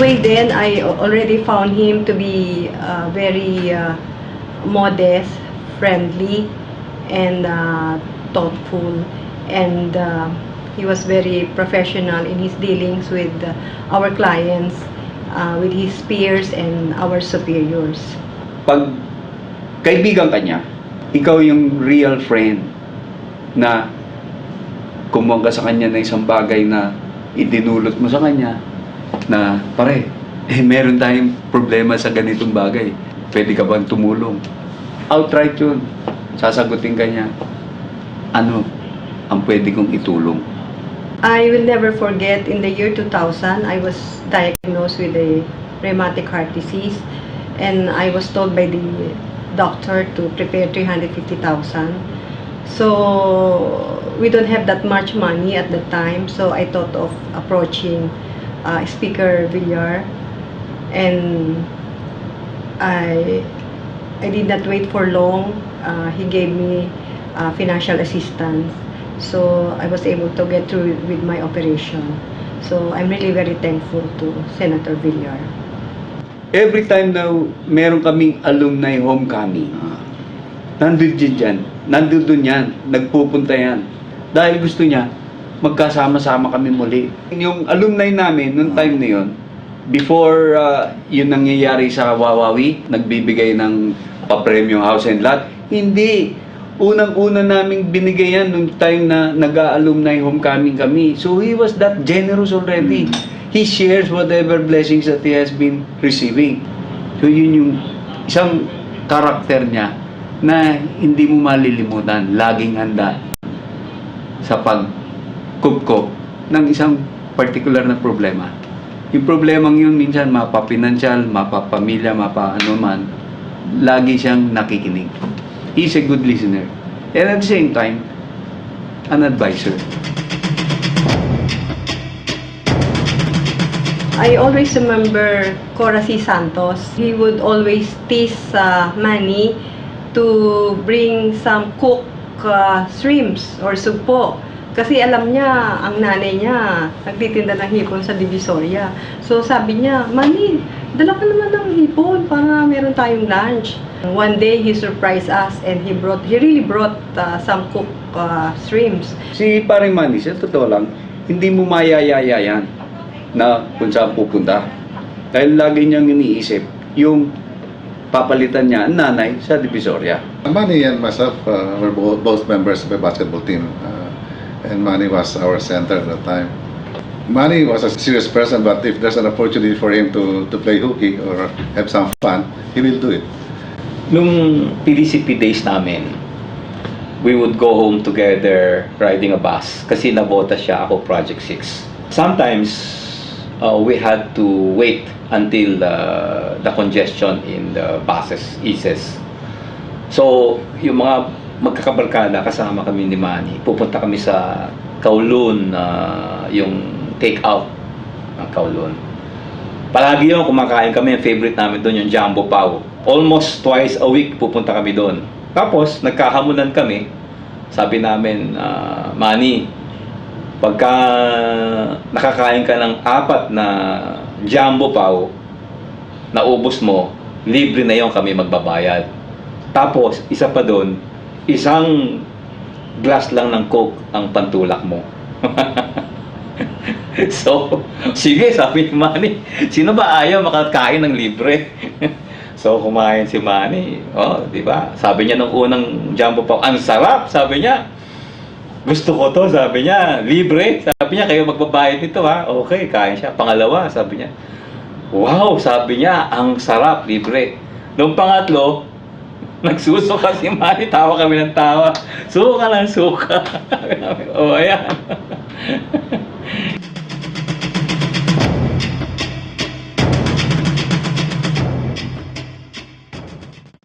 way then, I already found him to be very modest, friendly, and thoughtful, and he was very professional in his dealings with our clients, with his peers and our superiors. Pag kaibigan ka niya, ikaw yung real friend na kumuha ka sa kanya ng isang bagay na idinulot mo sa kanya na, pare, meron tayong problema sa ganitong bagay. Pwede ka bang tumulong? Outright yun. Sasagutin ka niya, ano ang pwede kong itulong? I will never forget, in the year 2000, I was diagnosed with a rheumatic heart disease, and I was told by the doctor to prepare 350,000. So we don't have that much money at the time, so I thought of approaching Speaker Villar, and I did not wait for long. He gave me financial assistance, so I was able to get through with my operation. So I'm really very thankful to Senator Villar. Every time na meron kaming alumni homecoming, nandun dyan, nandun dun yan, nagpupunta yan. Dahil gusto niya, magkasama-sama kami muli. Yung alumni namin, noong time na yun, before yun nangyayari sa Wawawi, nagbibigay ng papremyo house and lot, hindi. Unang-una naming binigay yan noong time na nag-alumni homecoming kami. So he was that generous already. He shares whatever blessings that he has been receiving. So yun yung isang karakter niya na hindi mo malilimutan. Laging handa sa pagkupkop ng isang particular na problema. Yung problemang yun minsan mapa-financial, mapa-pamilya, mapa-ano man, lagi siyang nakikinig. He's a good listener. And at the same time, an advisor. I always remember Cora C. Santos. He would always tease Manny to bring some cooked shrimps or sugpo. Kasi alam niya, ang nanay niya nagtitinda ng hipon sa Divisoria. So sabi niya, Manny, dala ka naman ng hipon para meron tayong lunch. One day, he surprised us and he really brought some cooked shrimps. Si Paring Manny, sa totoo lang, hindi mo mayayaya yan na kung saan pupunta. Dahil lagi niyang iniisip yung papalitan niya ang nanay sa Divisoria. Manny and myself were both members of a basketball team, and Manny was our center at that time. Manny was a serious person, but if there's an opportunity for him to play hooky or have some fun, he will do it. Nung PDCP days namin, we would go home together riding a bus kasi nabota siya, ako Project 6. Sometimes we had to wait until the congestion in the buses eases. So, yung mga magkakabarkada, kasama kami ni Manny, pupunta kami sa Kowloon, yung take-out ng Kowloon. Palagi yun, kumakain kami, yung favorite namin doon, yung Jumbo Pao. Almost twice a week pupunta kami doon. Tapos, nagkahamunan kami. Sabi namin, Manny, pagka nakakain ka ng 4 na Jumbo Pao, naubos mo, libre na yon, kami magbabayad. Tapos, isa pa doon, isang glass lang ng Coke ang pantulak mo. So, sige, sabi ni Manny, sino ba ayaw makakain ng libre? So, kumain si Manny. Oh, di ba? Sabi niya nung unang Jumbo Pao, ang sarap, sabi niya. Gusto ko to, sabi niya, libre. Sabi niya, kayo magbabayad nito ha. Okay, kain siya. Pangalawa, sabi niya, wow, sabi niya, ang sarap, libre. Nung pangatlo, nagsusuka si Manny, tawa kami ng tawa. Suka lang, suka. Oh, ayan.